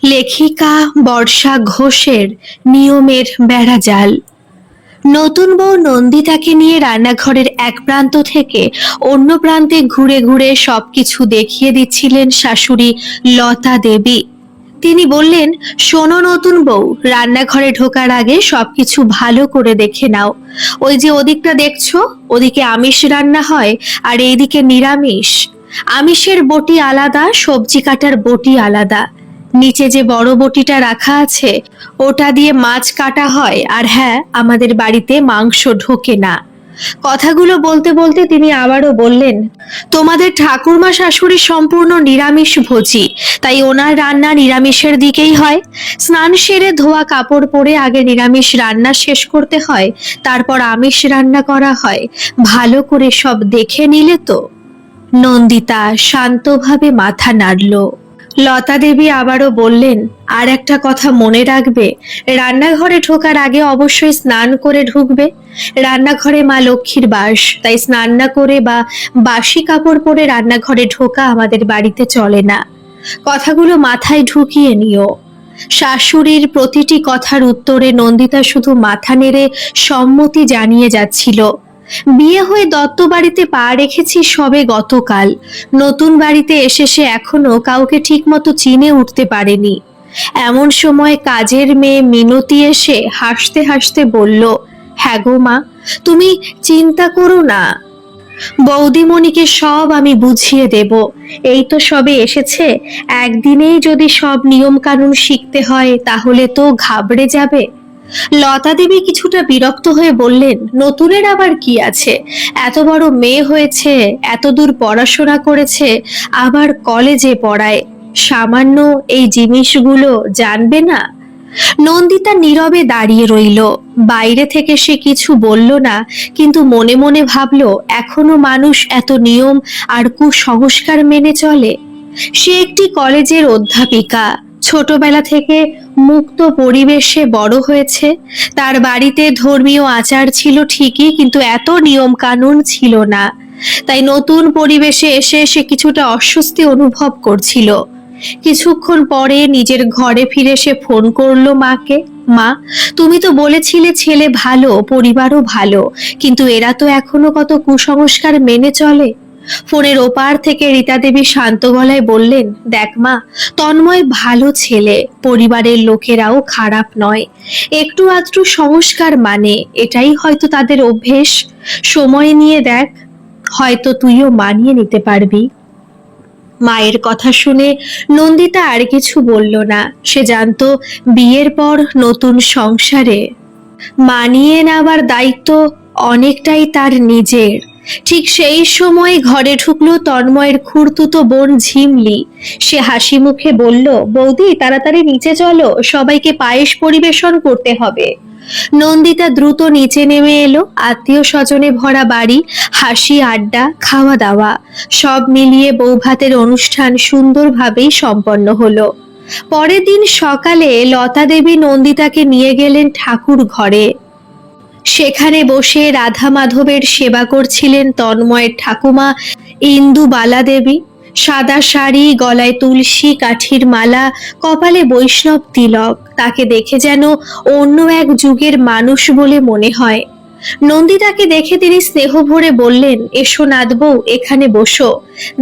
লেখিকা বর্ষা ঘোষের নিয়মের বেড়াজাল। নতুন বউ নন্দিতাকে নিয়ে রান্নাঘরের এক প্রান্ত থেকে অন্য প্রান্তে ঘুরে ঘুরে সবকিছু দেখিয়ে দিচ্ছিলেন শাশুড়ি লতা দেবী। তিনি বললেন, শোনো নতুন বউ, রান্নাঘরে ঢোকার আগে সবকিছু ভালো করে দেখে নাও। ওই যে ওদিকটা দেখছো, ওদিকে আমিষ রান্না হয় আর এইদিকে নিরামিষ। আমিষের বটি আলাদা, সবজি কাটার বটি আলাদা। নিচে যে বড় বটিটা রাখা আছে ওটা দিয়ে মাছ কাটা হয়। আর হ্যাঁ, আমাদের বাড়িতে মাংস ঢোকে না। কথাগুলো বলতে বলতে তিনি আবারও বললেন, তোমাদের ঠাকুরমা শাশুড়ি সম্পূর্ণ নিরামিষ ভোজী, তাই ওনার রান্না নিরামিষের দিকেই হয়। স্নান সেরে ধোয়া কাপড় পরে আগে নিরামিষ রান্না শেষ করতে হয়, তারপর আমিষ রান্না করা হয়। ভালো করে সব দেখে নিলে তো? নন্দিতা শান্তভাবে মাথা নাড়ল। লতা দেবী আবারও বললেন, আর একটা কথা মনে রাখবে, রান্নাঘরে ঢোকার আগে অবশ্যই স্নান করে ঢুকবে। রান্নাঘরে মা লক্ষ্মীর বাস, তাই স্নান না করে বা বাসি কাপড় পরে রান্নাঘরে ঢোকা আমাদের বাড়িতে চলে না। কথাগুলো মাথায় ঢুকিয়ে নিও। শাশুড়ির প্রতিটি কথার উত্তরে নন্দিতা শুধু মাথা নেড়ে সম্মতি জানিয়ে যাচ্ছিল। বিয়ে হয়ে দত্ত বাড়িতে পা রেখেছি সবে গতকাল। নতুন বাড়িতে এসে সে এখনো কাউকে ঠিকমতো চিনে উঠতে পারেনি। এমন সময় কাজের মেয়ে মিনতি এসে হাসতে হাসতে বলল, হ্যাঁ গো মা, তুমি চিন্তা করো না, বৌদিমণিকে সব আমি বুঝিয়ে দেব। এই তো সবে এসেছে, একদিনেই যদি সব নিয়ম কানুন শিখতে হয় তাহলে তো ঘাবড়ে যাবে। লতা দেবী কিছুটা বিরক্ত হয়ে বললেন, নতুনের আবার কি আছে? এত বড় মেয়ে হয়েছে, এত দূর পড়াশোনা করেছে, আবার কলেজে পড়ায়, সামান্য এই জিনিসগুলো জানবে না? নন্দিতা নীরবে দাঁড়িয়ে রইল। বাইরে থেকে সে কিছু বলল না, কিন্তু মনে মনে ভাবল, এখনো মানুষ এত নিয়ম আর কুসংস্কার মেনে চলে। সে একটি কলেজের অধ্যাপিকা, ছোটবেলা থেকে মুক্ত পরিবেশে বড় হয়েছে। তার বাড়িতে ধর্মীয় আচার ছিল ঠিকই, কিন্তু এত নিয়ম কানুন ছিল না। তাই নতুন পরিবেশে এসে সে কিছুটা অস্বস্তি অনুভব করছিল। কিছুক্ষণ পরে নিজের ঘরে ফিরে সে ফোন করলো মাকে। মা, তুমি তো বলেছিলে ছেলে ভালো, পরিবারও ভালো, কিন্তু এরা তো এখনো কত কুসংস্কার মেনে চলে। ফোনের ওপার থেকে রীতা দেবী শান্ত গলায় বললেন, দেখ মা, তন্ময় ভালো ছেলে, পরিবারের লোকেরাও খারাপ নয়। একটু আধটু সংস্কার মানে, এটাই হয়তো তাদের অভ্যেস। সময় নিয়ে দেখ, হয়তো তুইও মানিয়ে নিতে পারবি। মায়ের কথা শুনে নন্দিতা আর কিছু বলল না। সে জানতো বিয়ের পর নতুন সংসারে মানিয়ে নেওয়ার দায়িত্ব অনেকটাই তার নিজের। ঠিক সেই সময় ঘরে ঢুকলো তন্ময়ের খুড়তুতো বোন ঝিমলি। সে হাসি মুখে বলল, বৌদি তাড়াতাড়ি নিচে চলো, সবাইকে পায়েস পরিবেশন করতে হবে। নন্দিতা দ্রুত নিচে নেমে এলো। আত্মীয় স্বজনে ভরা বাড়ি, হাসি আড্ডা, খাওয়া দাওয়া, সব মিলিয়ে বৌভাতের অনুষ্ঠান সুন্দরভাবেই সম্পন্ন হলো। পরের দিন সকালে লতা দেবী নন্দিতাকে নিয়ে গেলেন ঠাকুর ঘরে। সেখানে বসে রাধা মাধবের সেবা করছিলেন তন্ময়ের ঠাকুমা ইন্দুবালা দেবী। সাদা শাড়ি, গলায় তুলসী কাঠির মালা, কপালে বৈষ্ণব তিলক। তাকে দেখে যেন অন্য এক যুগের মানুষ বলে মনে হয়। নন্দিতাকে দেখে তিনি স্নেহ ভরে বললেন, এসো নাথ বউ, এখানে বসো।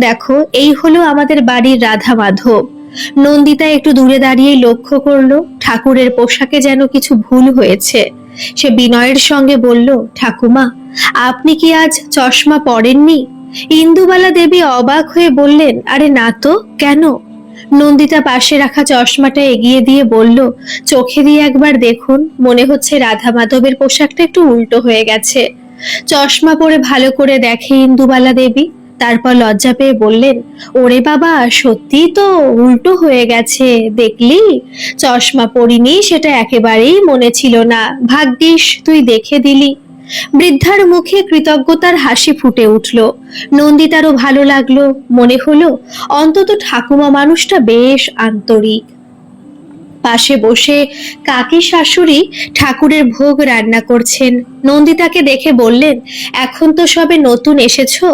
দেখো, এই হলো আমাদের বাড়ির রাধা মাধব। নন্দিতা একটু দূরে দাঁড়িয়ে লক্ষ্য করলো ঠাকুরের পোশাকে যেন কিছু ভুল হয়েছে। সে বিনয়ের সঙ্গে বলল, ঠাকুমা, আপনি কি আজ চশমা পরেননি? ইন্দুবালা দেবী অবাক হয়ে বললেন, আরে না তো, কেন? নন্দিতা পাশে রাখা চশমাটা এগিয়ে দিয়ে বলল, চোখে দিয়ে একবার দেখুন, মনে হচ্ছে রাধা মাধবের পোশাকটা একটু উল্টো হয়ে গেছে। চশমা পরে ভালো করে দেখে ইন্দুবালা দেবী, তারপর লজ্জা পেয়ে বললেন, ওরে বাবা, সত্যিই তো উল্টো হয়ে গেছে, দেখলি? চশমা পরিনি সেটা একেবারেই মনে ছিল না, ভাগ্যিস তুই দেখে দিলি। বৃদ্ধার মুখে কৃতজ্ঞতার হাসি ফুটে উঠল। নন্দিতারও ভালো লাগলো, মনে হলো অন্তত ঠাকুমা মানুষটা বেশ আন্তরিক। পাশে বসে কাকি শাশুড়ি ঠাকুরের ভোগ রান্না করছেন। নন্দিতাকে দেখে বললেন, এখন তো সবে নতুন এসেছো,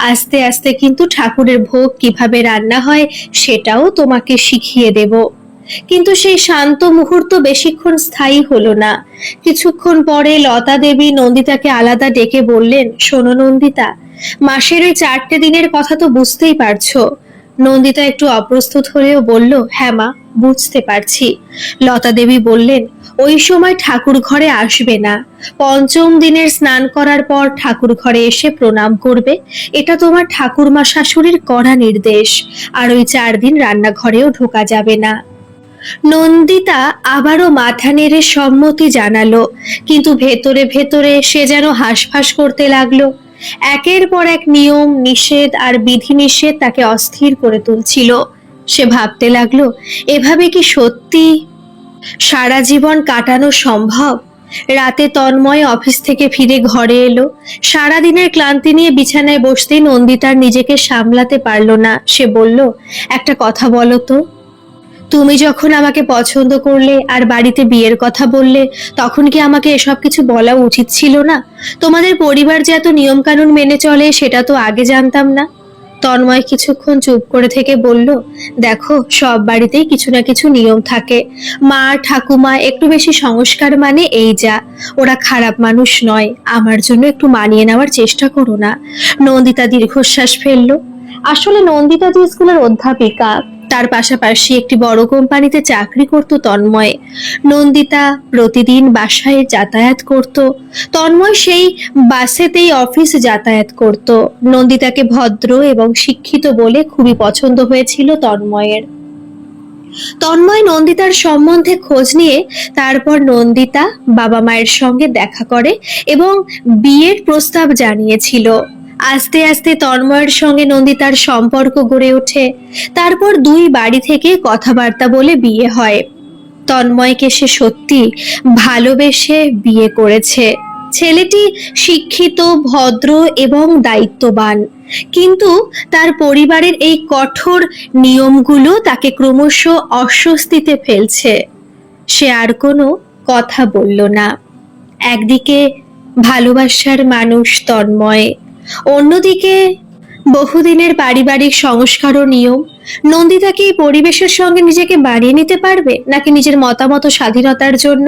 আস্তে আস্তে কিন্তু ঠাকুরের ভোগ কিভাবে রান্না হয় সেটাও তোমাকে শিখিয়ে দেব। কিন্তু সেই শান্ত মুহূর্ত বেশিক্ষণ স্থায়ী হলো না। কিছুক্ষণ পরে লতা দেবী নন্দিতাকে আলাদা ডেকে বললেন, শোনো নন্দিতা, মাসের ওই 4টে দিনের কথা তো বুঝতেই পারছো। নন্দিতা একটু অপ্রস্তুত হলেও বলল, হ্যাঁ মা, বুঝতে পারছি। লতা দেবী বললেন, ওই সময় ঠাকুর ঘরে আসবে না। 5ম দিনের স্নান করার পর ঠাকুর ঘরে এসে প্রণাম করবে, এটা তোমার ঠাকুরমা শাশুড়ির কড়া নির্দেশ। আর ওই 4 দিন রান্নাঘরেও ঢোকা যাবে না। নন্দিতা আবারও মাথা নেড়ে সম্মতি জানালো, কিন্তু ভেতরে ভেতরে সে যেন হাঁসফাঁস করতে লাগলো। একের পর এক নিয়ম নিষেধ আর বিধিনিষেধ তাকে অস্থির করে তুলছিল। সে ভাবতে লাগলো, এভাবে কি সত্যি সারা জীবন কাটানো সম্ভব? রাতে তন্ময় অফিস থেকে ফিরে ঘরে এলো। সারাদিনের ক্লান্তি নিয়ে বিছানায় বসতেই নন্দিতার নিজেকে সামলাতে পারল না। সে বলল, একটা কথা বলো তো, তুমি যখন আমাকে পছন্দ করলে আর বাড়িতে বিয়ের কথা বললে, তখন কি আমাকে এসব কিছু বলা উচিত ছিল না? তোমাদের পরিবার যে এত নিয়ম কানুন মেনে চলে সেটা তো আগে জানতাম না। তন্ময় কিছুক্ষণ চুপ করে থেকে বলল, দেখো, সব বাড়িতেই কিছু না কিছু নিয়ম থাকে। মা ঠাকুমা একটু বেশি সংস্কার মানে এই যা, ওরা খারাপ মানুষ নয়। আমার জন্য একটু মানিয়ে নেওয়ার চেষ্টা করো না। নন্দিতা দীর্ঘশ্বাস ফেলল। আসলে নন্দিতা যে স্কুলের অধ্যাপিকা, তার পাশাপাশি একটি বড় কোম্পানিতে চাকরি করত তন্ময়। নন্দিতা প্রতিদিন বাসায় যাতায়াত করত। তন্ময় সেই বাসেতেই অফিস যাতায়াত করত। নন্দিতাকে ভদ্র এবং শিক্ষিত বলে খুবই পছন্দ হয়েছিল তন্ময়ের। তন্ময় নন্দিতার সম্বন্ধে খোঁজ নিয়ে তারপর নন্দিতা বাবা মায়ের সঙ্গে দেখা করে এবং বিয়ের প্রস্তাব জানিয়েছিল। আস্তে আস্তে তন্ময়ের সঙ্গে নন্দিতার সম্পর্ক গড়ে ওঠে। তারপর দুই বাড়ি থেকে কথাবার্তা বলে বিয়ে হয়। তন্ময়কে সে সত্যি ভালোবেসে বিয়ে করেছে। ছেলেটি শিক্ষিত, ভদ্র এবং দায়িত্ববান, কিন্তু তার পরিবারের এই কঠোর নিয়মগুলো তাকে ক্রমশ অস্বস্তিতে ফেলছে। সে আর কোনো কথা বলল না। একদিকে ভালোবাসার মানুষ তন্ময়, অন্যদিকে বহুদিনের পারিবারিক সংস্কার ও নিয়ম। নন্দিতা কি এই পরিবেশের সঙ্গে নিজেকে মানিয়ে নিতে পারবে, নাকি নিজের মতামত ও স্বাধীনতার জন্য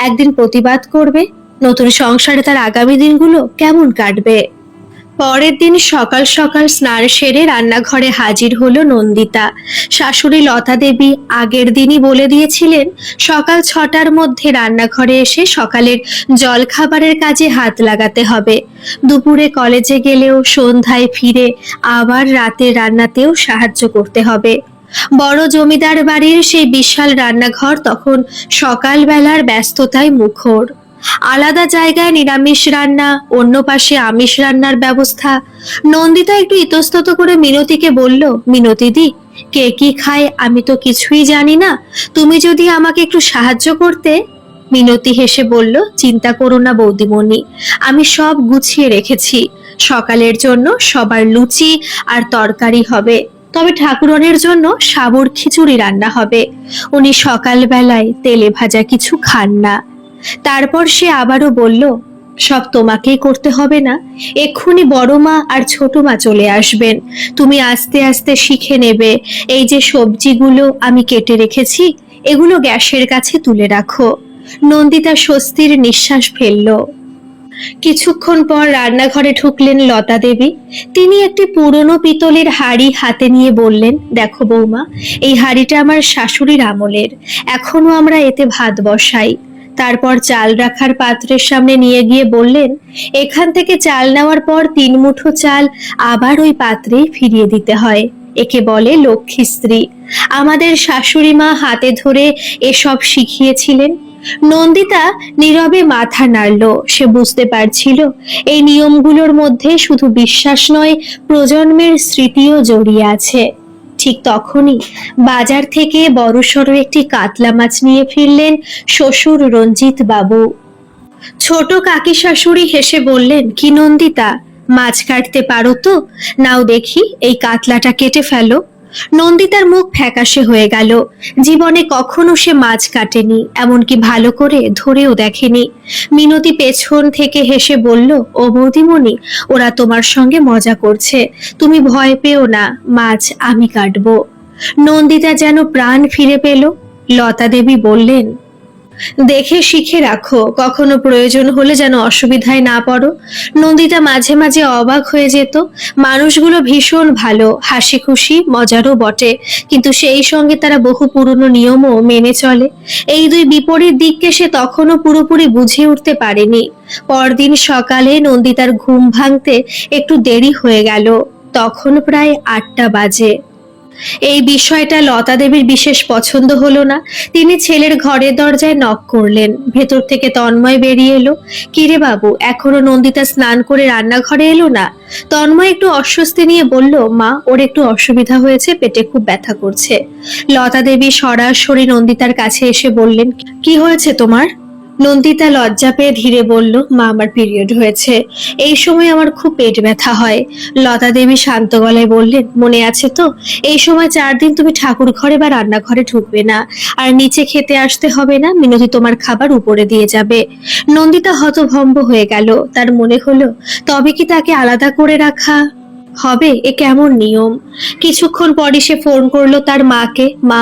একদিন প্রতিবাদ করবে? নতুন সংসারে তার আগামী দিনগুলো কেমন কাটবে? পরের দিন সকাল সকাল স্নান সেরে রান্নাঘরে হাজির হলো নন্দিতা। শাশুড়ি লতা দেবী আগের দিনই বলে দিয়েছিলেন সকাল 6টার মধ্যে রান্নাঘরে এসে সকালের জলখাবারের কাজে হাত লাগাতে হবে। দুপুরে কলেজে গেলেও সন্ধ্যায় ফিরে আবার রাতের রান্নাতেও সাহায্য করতে হবে। বড় জমিদার বাড়ির সেই বিশাল রান্নাঘর তখন সকালবেলার ব্যস্ততায় মুখর। আলাদা জায়গায় নিরামিষ রান্না, অন্য পাশে আমিষ রান্নার ব্যবস্থা। নন্দিতা একটু ইতস্তত করে মিনতিকে বলল, মিনতিদি, কে কি খায় আমি তো কিছুই জানি না, তুমি যদি আমাকে একটু সাহায্য করতে। মিনতি হেসে বলল, চিন্তা করো না বৌদিমণি, আমি সব গুছিয়ে রেখেছি। সকালের জন্য সবার লুচি আর তরকারি হবে, তবে ঠাকুরনের জন্য সাবুর খিচুড়ি রান্না হবে। উনি সকালবেলায় তেলে ভাজা কিছু খান না। তারপর সে আবারও বলল, সব তোমাকেই করতে হবে না, এক্ষুনি বড় মা আর ছোট মা চলে আসবেন। তুমি আস্তে আস্তে শিখে নেবে। এই যে সবজিগুলো আমি কেটে রেখেছি, এগুলো গ্যাসের কাছে তুলে রাখো। নন্দিতা স্বস্তির নিঃশ্বাস ফেলল। কিছুক্ষণ পর রান্নাঘরে ঢুকলেন লতা দেবী। তিনি একটি পুরনো পিতলের হাঁড়ি হাতে নিয়ে বললেন, দেখো বৌমা, এই হাঁড়িটা আমার শাশুড়ির আমলের, এখনো আমরা এতে ভাত বসাই। তারপর চাল রাখার পাত্রের সামনে নিয়ে গিয়ে বললেন, এখান থেকে চাল নেওয়ার পর 3 মুঠো চাল আবার ওই পাত্রেই ফিরিয়ে দিতে হয়। একে বলে লক্ষ্মী স্ত্রী। আমাদের শাশুড়ি মা হাতে ধরে এসব শিখিয়েছিলেন। নন্দিতা নীরবে মাথা নাড়ল। সে বুঝতে পারছিল এই নিয়মগুলোর মধ্যে শুধু বিশ্বাস নয়, প্রজন্মের স্মৃতিও জড়িয়ে আছে। ঠিক তখনই বাজার থেকে বড়সড় একটি কাতলা মাছ নিয়ে ফিরলেন শ্বশুর রঞ্জিত বাবু। ছোট কাকি শাশুড়ি হেসে বললেন, কি নন্দিতা, মাছ কাটতে পারো তো? নাও দেখি, এই কাতলাটা কেটে ফেলো। নন্দিতার মুখ ফ্যাকাশে হয়ে গেল। জীবনে কখনো সে মাছ কাটেনি, এমনকি ভালো করে ধরেও দেখেনি। মিনতি পেছন থেকে হেসে বলল, ও বৌদিমণি, ওরা তোমার সঙ্গে মজা করছে, তুমি ভয় পেও না, মাছ আমি কাটবো। নন্দিতা যেন প্রাণ ফিরে পেল। লতা দেবী বললেন, দেখে শিখে রাখো, কখনো প্রয়োজন হলে যেন অসুবিধায় না পড়ো। নন্দিতা মাঝে মাঝে অবাক হয়ে যেত। মানুষগুলো ভীষণ ভালো, হাসি খুশি, মজারও বটে, কিন্তু সেই সঙ্গে তারা বহু পুরনো নিয়মও মেনে চলে। এই দুই বিপরীত দিককে সে তখনও পুরোপুরি বুঝে উঠতে পারেনি। পরদিন সকালে নন্দিতার ঘুম ভাঙতে একটু দেরি হয়ে গেল। তখন প্রায় 8টা বাজে। এই বিষয়টা লতা দেবীর বিশেষ পছন্দ হলো না। তিনি ছেলের ঘরের দরজায় নক করলেন। ভেতর থেকে তন্ময় বেরিয়ে এলো। কিরে বাবু, এখনো নন্দিতা স্নান করে রান্নাঘরে এলো না? তন্ময় একটু অস্বস্তি নিয়ে বলল, মা, ওর একটু অসুবিধা হয়েছে, পেটে খুব ব্যথা করছে। লতা দেবী সরাসরি নন্দিতার কাছে এসে বললেন, কি হয়েছে তোমার? নন্দিতা লজ্জা পেয়ে ধীরে বলল, মা, আমার পিরিয়ড হয়েছে, এই সময় আমার খুব পেট ব্যথা হয়। লতা দেবী শান্ত গলায় বললেন, মনে আছে তো, এই সময় 4 দিন তুমি ঠাকুর ঘরে বা রান্নাঘরে ঢুকবে না, আর নিচে খেতে আসতে হবে না, মিনতি তোমার খাবার উপরে দিয়ে যাবে। নন্দিতা হতভম্ব হয়ে গেল। তার মনে হলো, তবে কি তাকে আলাদা করে রাখা হবে? এ কেমন নিয়ম? কিছুক্ষণ পরই সে ফোন করলো তার মাকে। মা,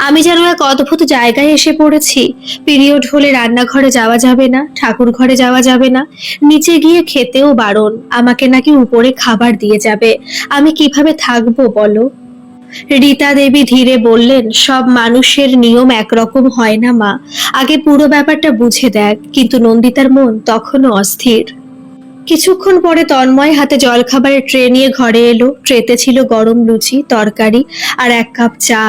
আমি যেন এক অদ্ভুত জায়গায় এসে পড়েছি। পিরিয়ড হলে রান্নাঘরে যাওয়া যাবে না, ঠাকুর ঘরে যাওয়া যাবে না, নিচে গিয়ে খেতেও বারণ, আমাকে নাকি উপরে খাবার দিয়ে যাবে। আমি কিভাবে থাকবো বলো? রীতা দেবী ধীরে বললেন, সব মানুষের নিয়ম একরকম হয় না মা, আগে পুরো ব্যাপারটা বুঝে দেখ। কিন্তু নন্দিতার মন তখনও অস্থির। কিছুক্ষণ পরে তন্ময় হাতে জলখাবারের ট্রে নিয়ে ঘরে এলো। ট্রেতে ছিল গরম লুচি, তরকারি আর 1 কাপ চা।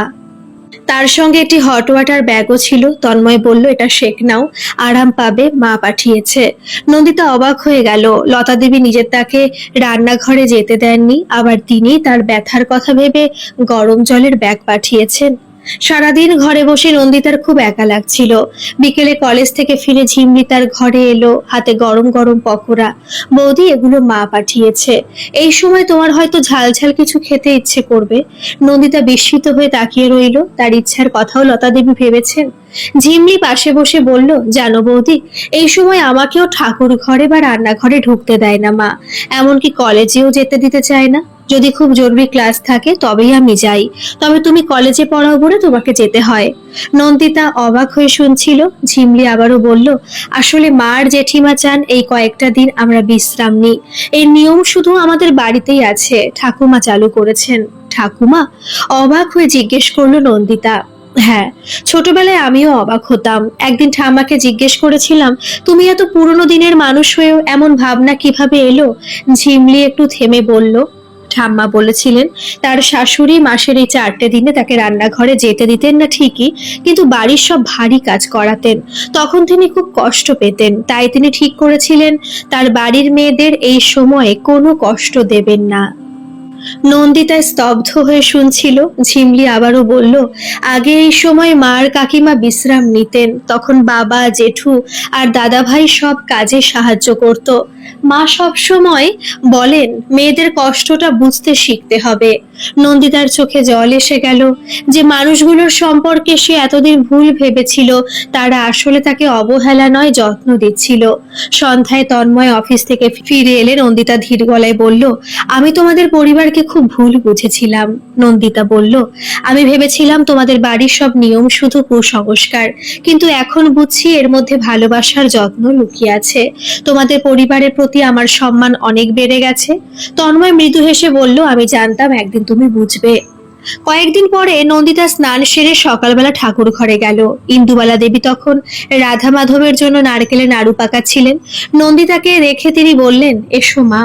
তার সঙ্গে একটি হট ওয়াটার ব্যাগও ছিল। তন্ময় বলল, এটা শেক নাও, আরাম পাবে, মা পাঠিয়েছে। নন্দিতা অবাক হয়ে গেল। লতা দেবী নিজের তাকে রান্নাঘরে যেতে দেননি, আবার তিনি তার ব্যথার কথা ভেবে গরম জলের ব্যাগ পাঠিয়েছেন। সারাদিন ঘরে বসে নন্দিতার খুব একা লাগছিল। বিকেলে কলেজ থেকে ফিরে ঝিমলি তার ঘরে এলো, হাতে গরম গরম পকোড়া। বৌদি, এগুলো মা পাঠিয়েছে, এই সময় তোমার হয়তো ঝাল ঝাল কিছু খেতে ইচ্ছে করবে। নন্দিতা বিস্মিত হয়ে তাকিয়ে রইল। তার ইচ্ছার কথাও লতা দেবী ভেবেছেন। ঝিমলি পাশে বসে বলল, জানো বৌদি, এই সময় আমাকেও ঠাকুর ঘরে বা রান্নাঘরে ঢুকতে দেয় না মা, এমনকি কলেজেও যেতে দিতে চায় না। যদি খুব জরুরি ক্লাস থাকে তবেই আমি যাই, তবে তুমি কলেজে পড়াও বলে তোমাকে যেতে হয়। নন্দিতা অবাক হয়ে শুনছিল। ঝিমলি আবারও বলল, আসলে মা আর জেঠিমা চান এই কয়েকটা দিন আমরা বিশ্রাম নিই। এই নিয়ম শুধু আমাদের বাড়িতেই আছে, ঠাকুমা চালু করেছেন। ঠাকুমা? অবাক হয়ে জিজ্ঞেস করলো নন্দিতা। হ্যাঁ, ছোটবেলায় আমিও অবাক হতাম। একদিন ঠাম্মাকে জিজ্ঞেস করেছিলাম, তুমি এত পুরনো দিনের মানুষ হয়েও এমন ভাবনা কিভাবে এলো? ঝিমলি একটু থেমে বলল, ঠাম্মা বলেছিলেন তার শাশুড়ি মাসের এই 4টে দিনে তাকে রান্নাঘরে যেতে দিতেন না ঠিকই, কিন্তু বাড়ির সব ভারী কাজ করাতেন। তখন তিনি খুব কষ্ট পেতেন, তাই তিনি ঠিক করেছিলেন তার বাড়ির মেয়েদের এই সময়ে কোনো কষ্ট দেবেন না। নন্দিতা স্তব্ধ হয়ে শুনছিল। ঝিমলি আবারও বলল, আগে এই সময় মার কাকিমা বিশ্রাম নিতেন, তখন বাবা, জেঠু আর দাদা ভাই সব কাজে সাহায্য করত। মা সব সময় বলেন মেয়েদের কষ্টটা বুঝতে শিখতে হবে। নন্দিতার চোখে জল এসে গেল। যে মানুষগুলোর সম্পর্কে সে এতদিন ভুল ভেবেছিল, তারা আসলে তাকে অবহেলা নয়, যত্ন দিচ্ছিল। সন্ধ্যায় তন্ময় অফিস থেকে ফিরে এলে নন্দিতা ধীর গলায় বলল, আমি তোমাদের পরিবারকে খুব ভুল বুঝেছিলাম। নন্দিতা বলল, আমি ভেবেছিলাম তোমাদের বাড়ির সব নিয়ম শুধু কুসংস্কার, কিন্তু এখন বুঝছি এর মধ্যে ভালোবাসার যত্ন লুকিয়ে আছে। তোমাদের পরিবারের প্রতি আমার সম্মান অনেক বেড়ে গেছে। তন্ময় মৃদু হেসে বলল, আমি জানতাম একদিন তুমি বুঝবে। কয়েকদিন পরে নন্দিতা স্নান সেরে সকালবেলা ঠাকুর ঘরে গেল। ইন্দুবালা দেবী তখন রাধা মাধবের জন্য নারকেলের নাড়ু পাকাচ্ছিলেন। নন্দিতাকে রেখে তিনি বললেন, এসো মা।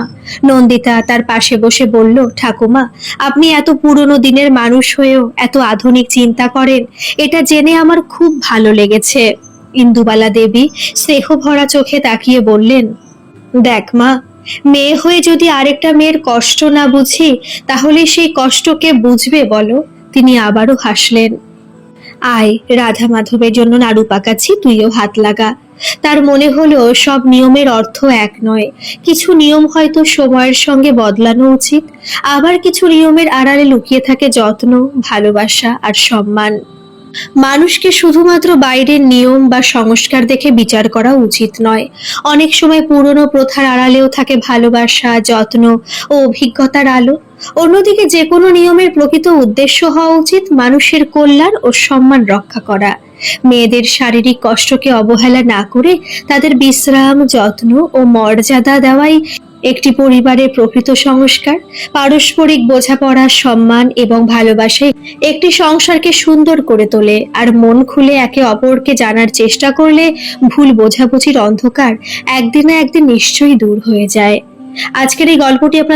নন্দিতা তার পাশে বসে বলল, ঠাকুমা, আপনি এত পুরনো দিনের মানুষ হয়েও এত আধুনিক চিন্তা করেন, এটা জেনে আমার খুব ভালো লেগেছে। ইন্দুবালা দেবী স্নেহ ভরা চোখে তাকিয়ে বললেন, দেখ মা, মেয়ে হয়ে যদি আরেকটা মেয়ের কষ্ট না বুঝি, তাহলে সেই কষ্টকে বুঝবে বলো? তিনি আবারও হাসলেন। আয়, রাধা মাধবের জন্য নাড়ু পাকাচ্ছি, তুইও হাত লাগা। তার মনে হলো সব নিয়মের অর্থ এক নয়। কিছু নিয়ম হয়তো সময়ের সঙ্গে বদলানো উচিত, আবার কিছু নিয়মের আড়ালে লুকিয়ে থাকে যত্ন, ভালোবাসা আর সম্মান। মানুষকে শুধুমাত্র বাইরের নিয়ম বা সংস্কার দেখে বিচার করা উচিত নয়। অনেক সময় পুরনো প্রথার আড়ালেও থাকে ভালোবাসা, যত্ন ও অভিজ্ঞতার আলো। অন্যদিকে যে কোনো নিয়মের প্রকৃত উদ্দেশ্য হওয়া উচিত মানুষের কল্যাণ ও সম্মান রক্ষা করা। মেয়েদের শারীরিক কষ্টকে অবহেলা না করে তাদের বিশ্রাম, যত্ন ও মর্যাদা দেওয়াই একটি পরিবারের প্রকৃত সংস্কার। পারস্পরিক বোঝাপড়া, সম্মান এবং ভালোবাসায় একটি সংসারকে সুন্দর করে তোলে। আর মন খুলে একে অপরকে জানার চেষ্টা করলে ভুল বোঝাবুঝির অন্ধকার একদিন না একদিন নিশ্চয়ই দূর হয়ে যায়। আজকের এই গল্পটি আপনার